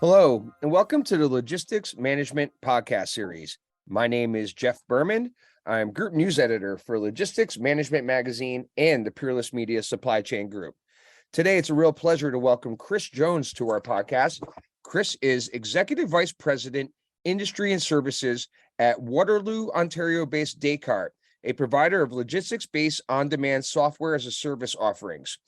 Hello, and welcome to the Logistics Management Podcast Series. My name is Jeff Berman. I'm Group News Editor for Logistics Management Magazine and the Peerless Media Supply Chain Group. Today, it's a real pleasure to welcome Chris Jones to our podcast. Chris is Executive Vice President, Industry and Services at Waterloo, Ontario-based Descartes, a provider of logistics-based on-demand software as a service offerings.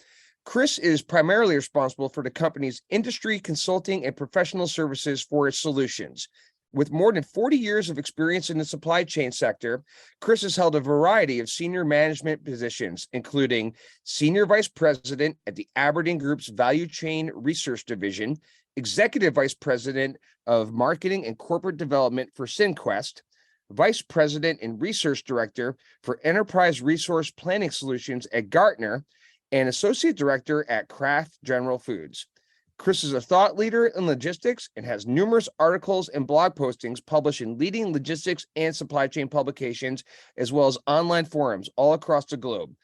Chris is primarily responsible for the company's industry, consulting, and professional services for its solutions. With more than 40 years of experience in the supply chain sector, Chris has held a variety of senior management positions, including Senior Vice President at the Aberdeen Group's Value Chain Research Division, Executive Vice President of Marketing and Corporate Development for SynQuest, Vice President and Research Director for Enterprise Resource Planning Solutions at Gartner, and Associate Director at Kraft General Foods. Chris is a thought leader in logistics and has numerous articles and blog postings published in leading logistics and supply chain publications, as well as online forums all across the globe.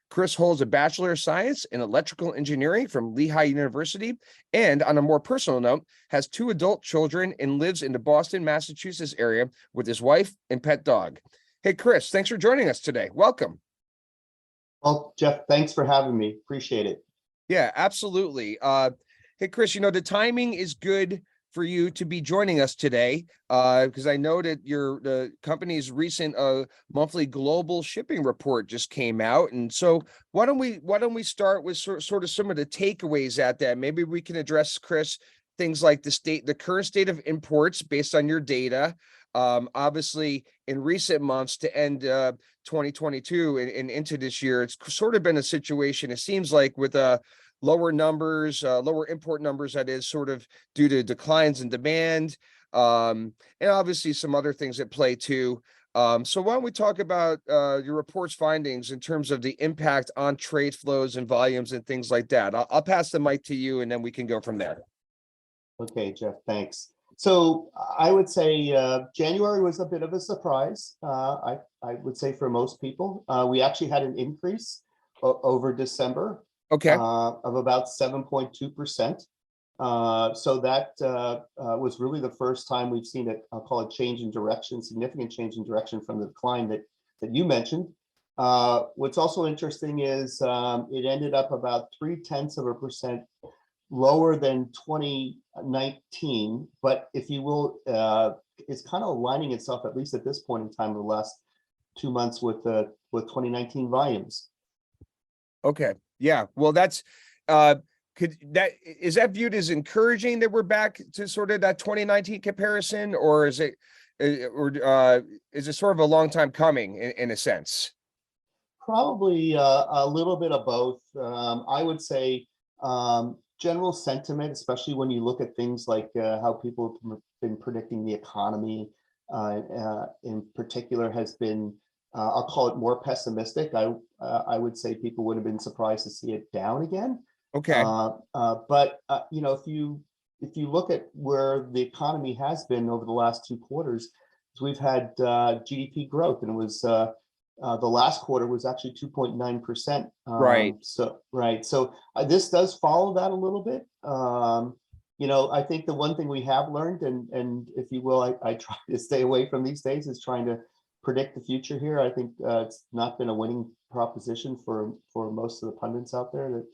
Chris holds a Bachelor of Science in Electrical Engineering from Lehigh University, and on a more personal note, has 2 adult children and lives in the Boston, Massachusetts area with his wife and pet dog. Hey, Chris, thanks for joining us today. Welcome. Well, Jeff, thanks for having me. Appreciate it. Yeah, absolutely. Hey, Chris, the timing is good for you to be joining us today because I know that the company's recent monthly global shipping report just came out. And so why don't we start with sort of some of the takeaways at that? Maybe we can address, Chris, things like the current state of imports based on your data. Obviously, in recent months to end 2022 and into this year, it's sort of been a situation, it seems like, with lower import numbers, that is, sort of due to declines in demand, and obviously some other things at play too. So why don't we talk about your report's findings in terms of the impact on trade flows and volumes and things like that. I'll pass the mic to you, and then we can go from there. Okay, Jeff, thanks. So I would say January was a bit of a surprise. I would say for most people, we actually had an increase over December. Okay. Of about 7.2%. So that was really the first time we've seen it, I'll call it change in direction, significant change in direction from the decline that you mentioned. What's also interesting is it ended up about 0.3% lower than 2019, but if you will, it's kind of aligning itself, at least at this point in time, the last 2 months with 2019 volumes. Okay. Yeah. Well, is that viewed as encouraging that we're back to sort of that 2019 comparison, or is it sort of a long time coming in a sense? Probably a little bit of both. I would say general sentiment, especially when you look at things like how people have been predicting the economy in particular, has been, I'll call it, more pessimistic. I would say people would have been surprised to see it down again. Okay. But if you look at where the economy has been over the last 2 quarters, we've had GDP growth, and it was the last quarter was actually 2.9%. Right. So this does follow that a little bit. I think the one thing we have learned, and if you will, I try to stay away from these days, is trying to predict the future here. I think it's not been a winning proposition for most of the pundits out there that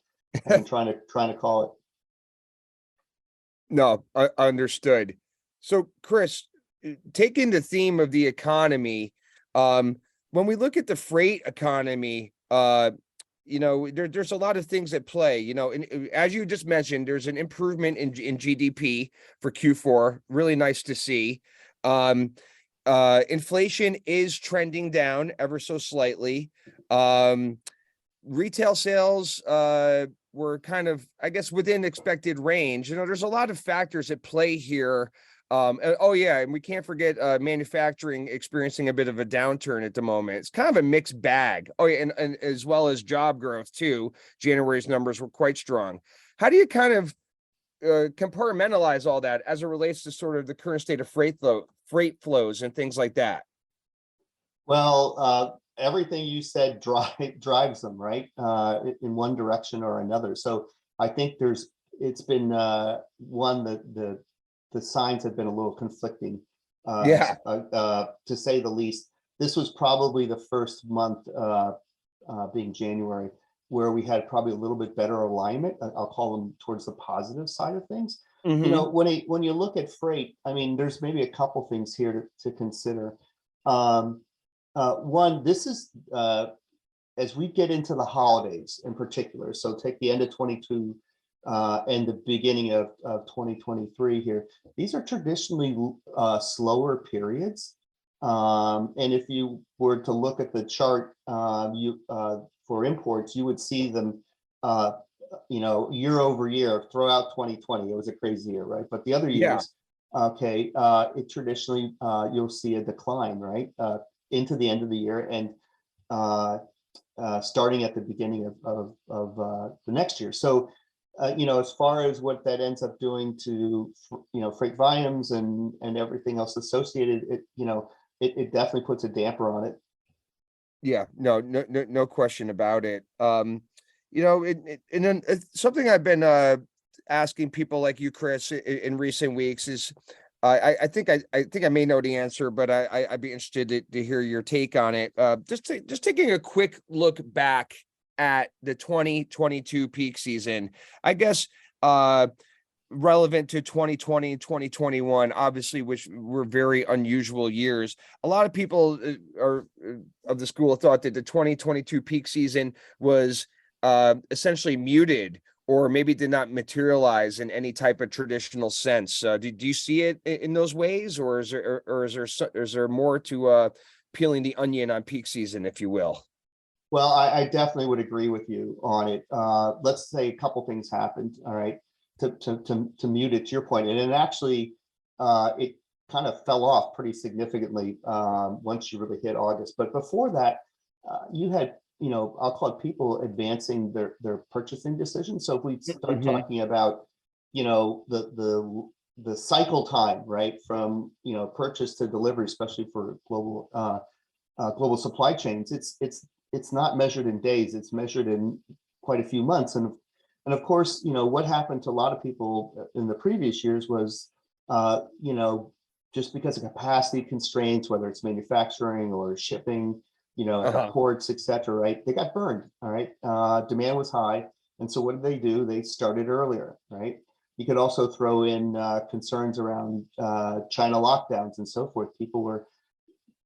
have been trying to call it. No, I understood. So, Chris, taking the theme of the economy, when we look at the freight economy, there's a lot of things at play. And as you just mentioned, there's an improvement in GDP for Q4. Really nice to see. Inflation is trending down ever so slightly. Retail sales were kind of, I guess, within expected range. There's a lot of factors at play here. And we can't forget manufacturing experiencing a bit of a downturn at the moment. It's kind of a mixed bag. Oh yeah, and as well as job growth too. January's numbers were quite strong. How do you kind of compartmentalize all that as it relates to sort of the current state of freight flows and things like that? Well, everything you said drives them, right, in one direction or another. So I think it's been the the signs have been a little conflicting, Yeah. to say the least. This was probably the first month, being January, where we had probably a little bit better alignment. I'll call them towards the positive side of things. Hmm. When you look at freight, I mean, there's maybe a couple things here to consider. Um, One, this is as we get into the holidays in particular. So take the end of 22 and the beginning of 2023 here. These are traditionally slower periods. And if you were to look at the chart, for imports, you would see them, year over year throughout 2020. It was a crazy year, right? But the other Yeah. years, okay, it traditionally, you'll see a decline, right? Into the end of the year, and starting at the beginning of the next year. So, as far as what that ends up doing to, freight volumes and everything else associated, it definitely puts a damper on it. Yeah, no question about it. And then something I've been asking people like you, Chris, in recent weeks is, I think I may know the answer, but I'd be interested to hear your take on it. Just taking a quick look back at the 2022 peak season, I guess. Relevant to 2020 and 2021, obviously, which were very unusual years. A lot of people are of the school of thought that the 2022 peak season was essentially muted, or maybe did not materialize in any type of traditional sense. Do you see it in those ways, or is there more to peeling the onion on peak season, if you will? Well, I definitely would agree with you on it. Let's say a couple things happened. All right, to mute it to your point, and it actually, it kind of fell off pretty significantly once you really hit August. But before that, you had, I'll call it people advancing their purchasing decisions. So if we start Mhm. talking about, the cycle time, right, from purchase to delivery, especially for global supply chains, it's not measured in days, it's measured in quite a few months. And of course, what happened to a lot of people in the previous years was, just because of capacity constraints, whether it's manufacturing or shipping, at the Uh-huh. ports, et cetera, right? They got burned. All right. Demand was high. And so what did they do? They started earlier, right? You could also throw in concerns around China lockdowns and so forth. People were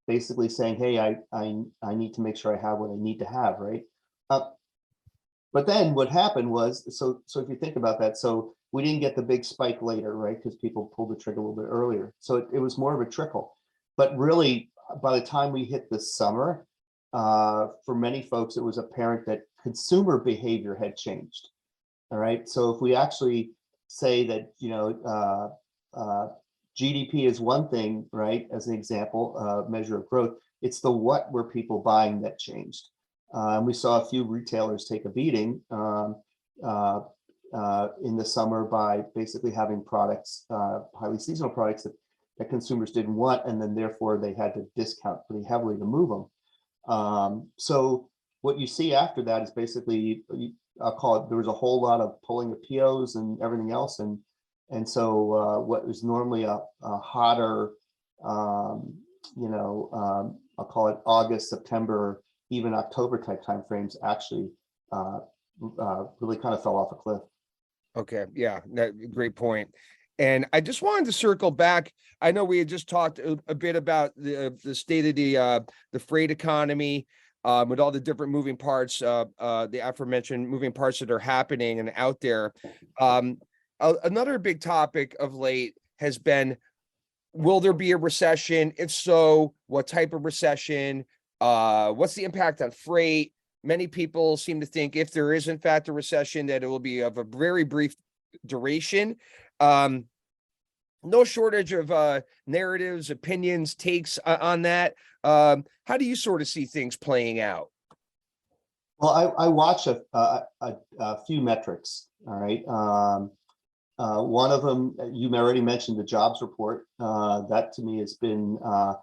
basically saying, hey, I need to make sure I have what I need to have, right? Uh, but then what happened was, so if you think about that, so we didn't get the big spike later, right? Because people pulled the trigger a little bit earlier. So it was more of a trickle. But really, by the time we hit the summer, for many folks, it was apparent that consumer behavior had changed. All right. So if we actually say that, GDP is one thing, right? As an example, measure of growth, it's the what were people buying that changed. And we saw a few retailers take a beating in the summer by basically having products, highly seasonal products that consumers didn't want, and then therefore they had to discount pretty heavily to move them. So what you see after that is basically, I'll call it, there was a whole lot of pulling of POs and everything else, and so what was normally a hotter, I'll call it August, September, even October type timeframes, actually really kind of fell off a cliff. Okay, yeah, great point. And I just wanted to circle back. I know we had just talked a bit about the state of the freight economy, with all the different moving parts, the aforementioned moving parts that are happening and out there. Another big topic of late has been, will there be a recession? If so, what type of recession? What's the impact on freight? Many people seem to think, if there is in fact a recession, that it will be of a very brief duration. Um, no shortage of narratives, opinions, takes on that. How do you sort of see things playing out? Well, I watch a few metrics. All right. One of them, you already mentioned the jobs report. That to me has been, a,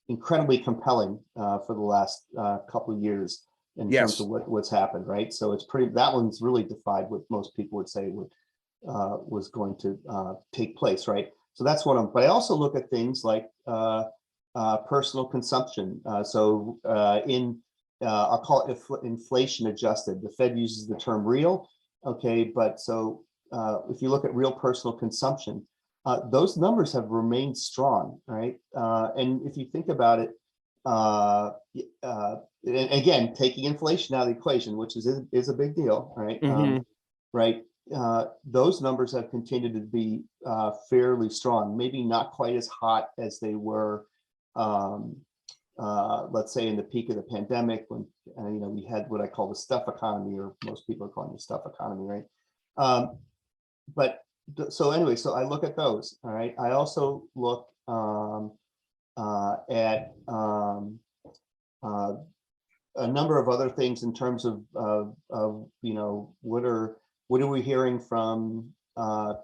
incredibly compelling for the last couple of years in terms Yes. of what's happened, right? So it's pretty, that one's really defied what most people would say was going to take place, right? So that's one of them. But I also look at things like personal consumption. I'll call it inflation adjusted. The Fed uses the term real, okay, but so if you look at real personal consumption, those numbers have remained strong, right? And if you think about it, and again, taking inflation out of the equation, which is a big deal, right? Right. Those numbers have continued to be fairly strong, maybe not quite as hot as they were, let's say in the peak of the pandemic when we had what I call the stuff economy, or most people are calling the stuff economy, right? But so anyway, so I look at those. All right. I also look at a number of other things in terms of what are we hearing from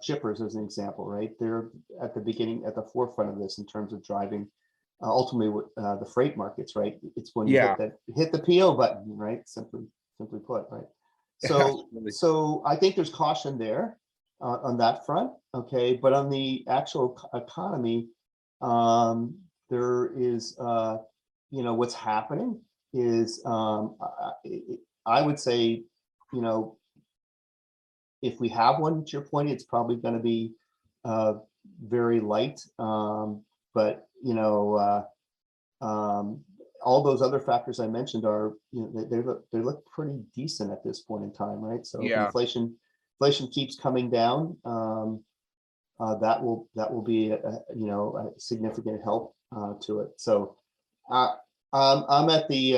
shippers, as an example, right? They're at the beginning, at the forefront of this in terms of driving ultimately the freight markets, right? It's when you hit the PO button, right? Simply put, right? So so I think there's caution there on that front, okay. But on the actual economy, there is what's happening is I would say, if we have one, to your point, it's probably going to be very light. But all those other factors I mentioned are, they look pretty decent at this point in time, right? So if inflation keeps coming down, that will be a significant help to it. So I'm at the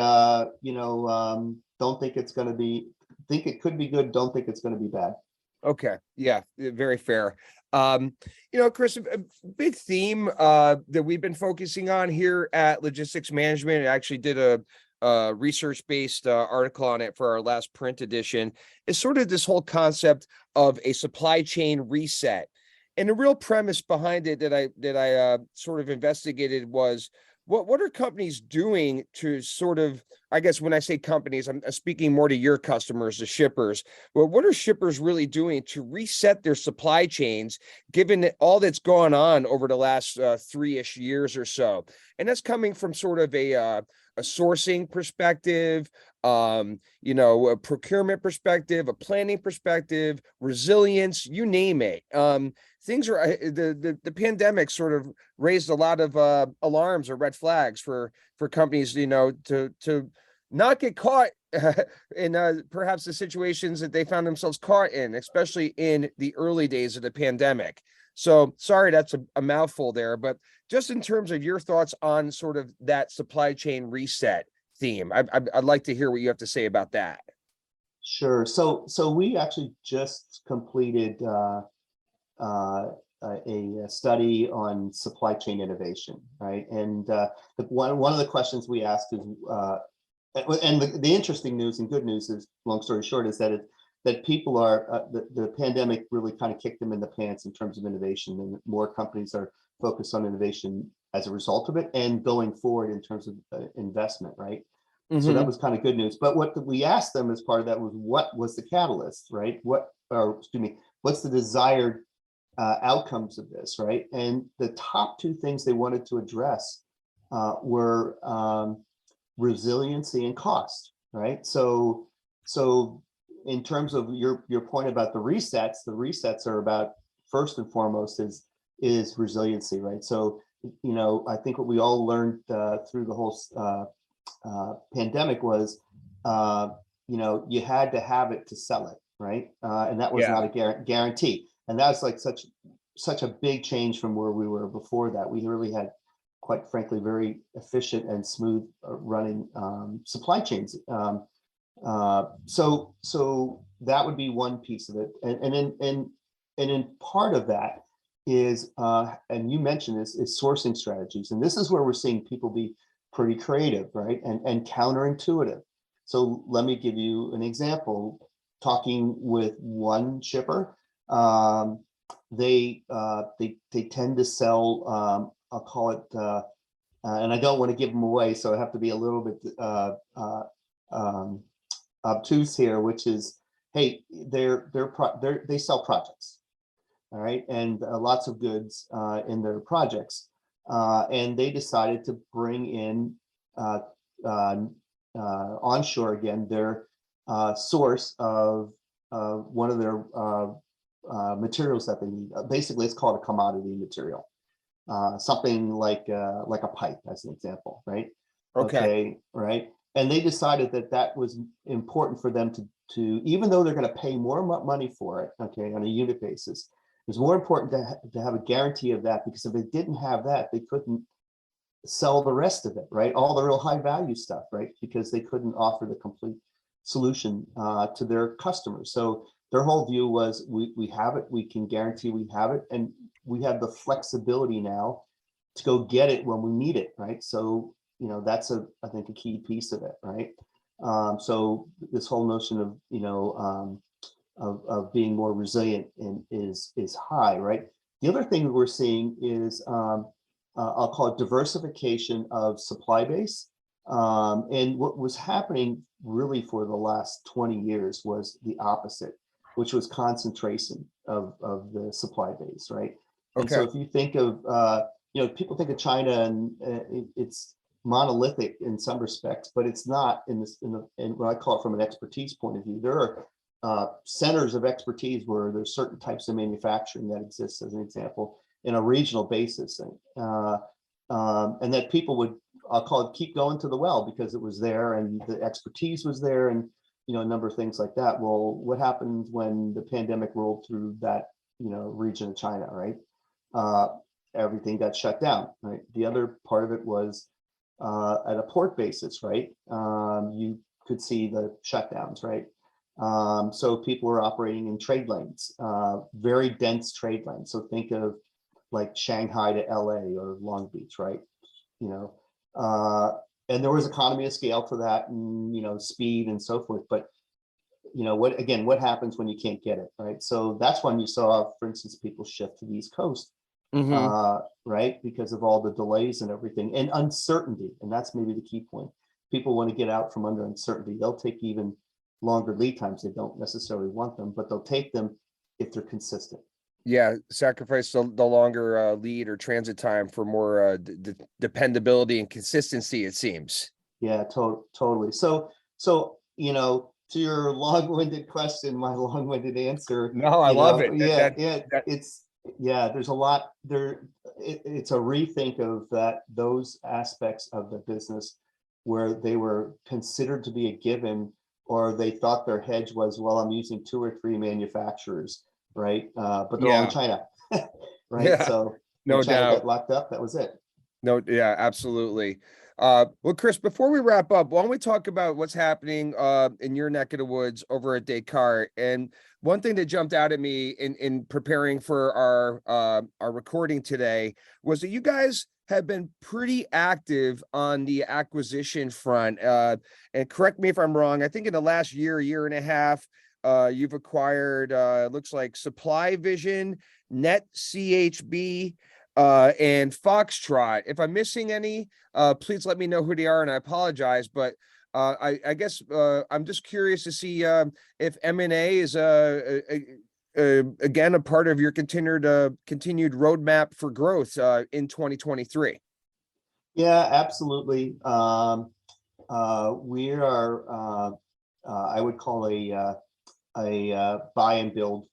don't think it's going to be, think it could be good, don't think it's going to be bad. Okay. Yeah, very fair. Chris, a big theme that we've been focusing on here at Logistics Management, I actually did a research-based article on it for our last print edition, is sort of this whole concept of a supply chain reset. And the real premise behind it that I sort of investigated was, what are companies doing to sort of, I guess when I say companies, I'm speaking more to your customers, the shippers. Well, what are shippers really doing to reset their supply chains, given all that's gone on over the last 3-ish years or so? And that's coming from sort of a sourcing perspective, a procurement perspective, a planning perspective, resilience, you name it. Things are the pandemic sort of raised a lot of alarms or red flags for companies, to not get caught in perhaps the situations that they found themselves caught in, especially in the early days of the pandemic. So sorry, that's a mouthful there, but just in terms of your thoughts on sort of that supply chain reset theme, I'd like to hear what you have to say about that. Sure. So we actually just completed a study on supply chain innovation, right? And one of the questions we asked is, and the interesting news and good news is, long story short, is that people are the pandemic really kind of kicked them in the pants in terms of innovation, and more companies are focused on innovation as a result of it and going forward in terms of investment, right? So that was kind of good news. But what we asked them as part of that was, what was the catalyst, right? What's the desired outcomes of this, right? And the top two things they wanted to address were resiliency and cost, right? So in terms of your point about the resets are about, first and foremost, is resiliency, right? So I think what we all learned through the whole pandemic was you had to have it to sell it, right? And that was not a guarantee. And that's like such a big change from where we were before that. We really had, quite frankly, very efficient and smooth running supply chains. So that would be one piece of it. And in part of that is, and you mentioned this, is sourcing strategies. And this is where we're seeing people be pretty creative, right? And counterintuitive. So let me give you an example. Talking with one shipper, they tend to sell, I'll call it, and I don't want to give them away, so I have to be a little bit obtuse here, which is, hey, they sell projects, all right, and lots of goods in their projects. And they decided to bring in onshore again their source of one of their materials that they need. Basically, it's called a commodity material, something like a pipe, as an example, right? Okay. Okay, right. And they decided that that was important for them to even though they're going to pay more money for it, okay, on a unit basis, it's more important to have a guarantee of that, because if they didn't have that, they couldn't sell the rest of it, right? All the real high value stuff, right? Because they couldn't offer the complete solution to their customers. So their whole view was, we have it, we can guarantee we have it, and we have the flexibility now to go get it when we need it, right? So, you know, that's I think a key piece of it, right? So this whole notion of, you know, of being more resilient is high, right? The other thing that we're seeing is I'll call it diversification of supply base. And what was happening really for the last 20 years was the opposite, which was concentration of the supply base, right? And so Okay. if you think of, you know, people think of China and it's monolithic in some respects, but it's not in what I call it from an expertise point of view. There are centers of expertise where there's certain types of manufacturing that exists, as an example, in a regional basis, and that people would, I'll call it, keep going to the well because it was there and the expertise was there, and you know, a number of things like that. Well, what happened when the pandemic rolled through that, you know, region of China, right? Everything got shut down, right? The other part of it was at a port basis, right? You could see the shutdowns, right? So people were operating in trade lanes, very dense trade lanes. So think of like Shanghai to LA or Long Beach, right? You know, and there was economy of scale to that, and you know, speed and so forth. But you know, what happens when you can't get it, right? So that's when you saw, for instance, people shift to the East Coast, Mm-hmm. right? Because of all the delays and everything and uncertainty. And that's maybe the key point. People want to get out from under uncertainty. They'll take even longer lead times. They don't necessarily want them, but they'll take them if they're consistent. Yeah, sacrifice the longer lead or transit time for more dependability and consistency, it seems. Yeah, totally. So, you know, to your long-winded question, my long-winded answer, No, I you love know, it. yeah, That it's, yeah, there's a lot there. It's a rethink of those aspects of the business where they were considered to be a given, or they thought their hedge was, well, I'm using 2 or 3 manufacturers, right? But they're all in yeah, China, right? yeah, So when no China doubt. got locked up, that was it. No, yeah, absolutely. Well, Chris, before we wrap up, why don't we talk about what's happening in your neck of the woods over at Descartes? And one thing that jumped out at me in preparing for our recording today was that you guys have been pretty active on the acquisition front. And correct me if I'm wrong, I think in the last year and a half, you've acquired looks like Supply Vision, Net CHB, and Foxtrot. If I'm missing any, please let me know who they are, and I apologize. But I guess I'm just curious to see if M&A is again a part of your continued roadmap for growth in 2023. Yeah, absolutely. We are, I would call a buy and build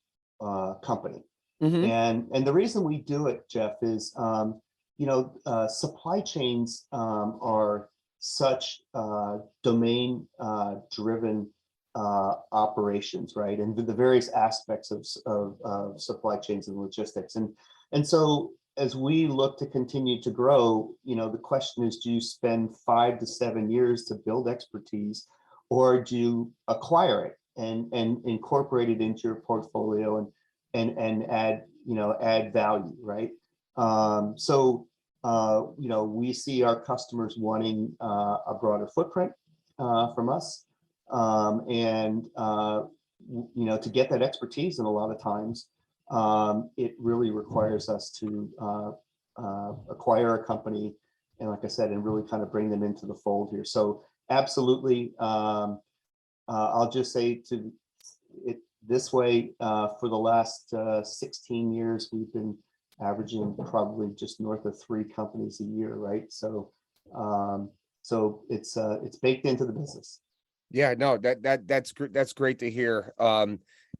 company. Mm-hmm. And the reason we do it, Jeff, is you know, supply chains are such domain driven operations, right? And the various aspects of supply chains and logistics. And so as we look to continue to grow, you know, the question is, do you spend 5 to 7 years to build expertise, or do you acquire it and incorporate it into your portfolio and add, you know, add value, right? You know, we see our customers wanting a broader footprint from us, and you know, to get that expertise, and a lot of times it really requires us to acquire a company, and like I said, and really kind of bring them into the fold here. So absolutely, I'll just say to it, this way for the last 16 years. We've been averaging probably just north of 3 companies a year, right? So it's baked into the business. Yeah, no, that's great to hear.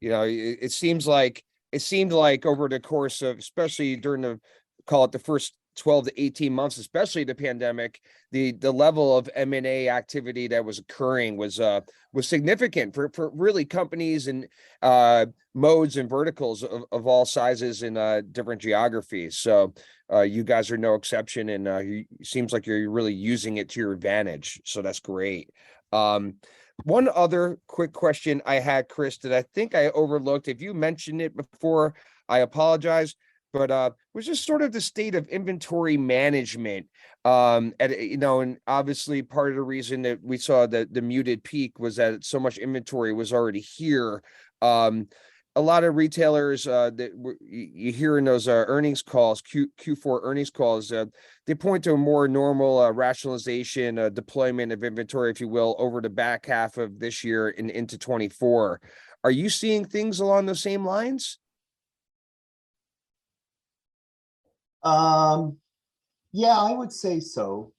It seems like it seemed like over the course of, especially during the, call it the first 12 to 18 months, especially the pandemic, the level of M&A activity that was occurring was significant for really companies and modes and verticals of all sizes and different geographies. So you guys are no exception, and it seems like you're really using it to your advantage. So that's great. One other quick question I had, Chris, that I think I overlooked. If you mentioned it before, I apologize, but was just sort of the state of inventory management. And obviously part of the reason that we saw the muted peak was that so much inventory was already here. A lot of retailers that you hear in those earnings calls, Q4 earnings calls, they point to a more normal rationalization, deployment of inventory, if you will, over the back half of this year and into 24. Are you seeing things along those same lines? Yeah, I would say so.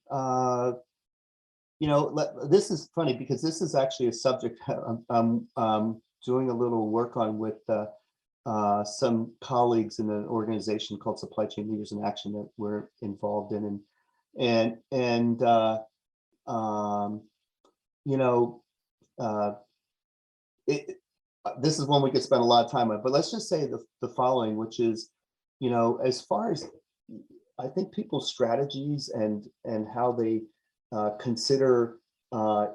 This is funny because this is actually a subject I'm doing a little work on with some colleagues in an organization called Supply Chain Leaders in Action that we're involved in, and this is one we could spend a lot of time on. But let's just say the following, which is, as far as I think people's strategies and how they consider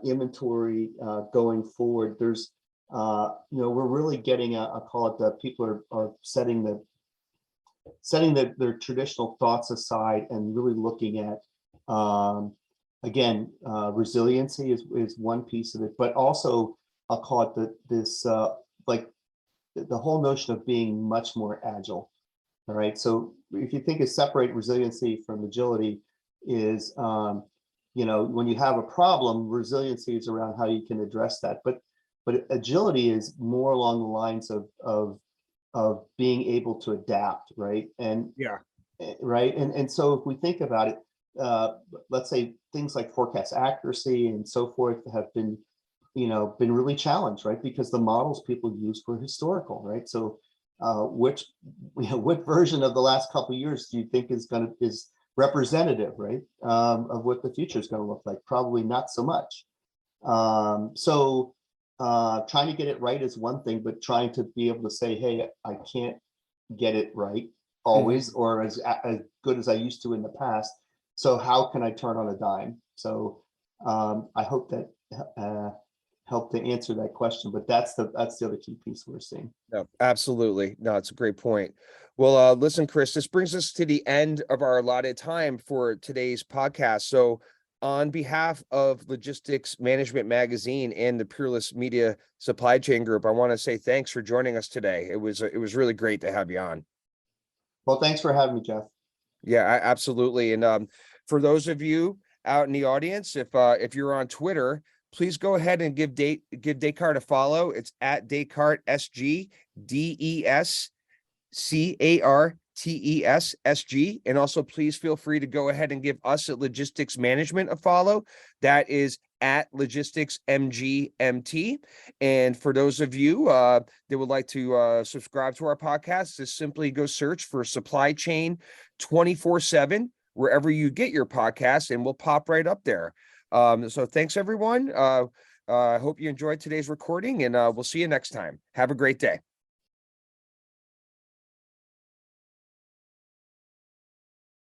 inventory going forward, there's we're really getting I call it that people are setting their traditional thoughts aside and really looking at again, resiliency is one piece of it, but also I'll call it this like the whole notion of being much more agile. All right. So if you think of separate resiliency from agility is, when you have a problem, resiliency is around how you can address that. But agility is more along the lines of being able to adapt, right? And Yeah. right. And so if we think about it, let's say things like forecast accuracy and so forth have been really challenged, right? Because the models people use were historical, right? So what version of the last couple of years do you think is representative, right, of what the future is going to look like? Probably not so much. So trying to get it right is one thing, but trying to be able to say, hey, I can't get it right always, or as good as I used to in the past. So how can I turn on a dime? So I hope that help to answer that question, but that's the other key piece we're seeing. No, absolutely. No, it's a great point. Well, listen, Chris, this brings us to the end of our allotted time for today's podcast. So on behalf of Logistics Management Magazine and the Peerless Media Supply Chain Group, I want to say thanks for joining us today. It was really great to have you on. Well, thanks for having me, Jeff. Yeah, absolutely. And for those of you out in the audience, if you're on Twitter, please go ahead and give Descartes a follow. It's at Descartes SG, DESCARTESSG. And also please feel free to go ahead and give us at Logistics Management a follow. That is at Logistics MGMT. And for those of you that would like to subscribe to our podcast, just simply go search for Supply Chain 24/7 wherever you get your podcast, and we'll pop right up there. So thanks, everyone. I hope you enjoyed today's recording, and we'll see you next time. Have a great day.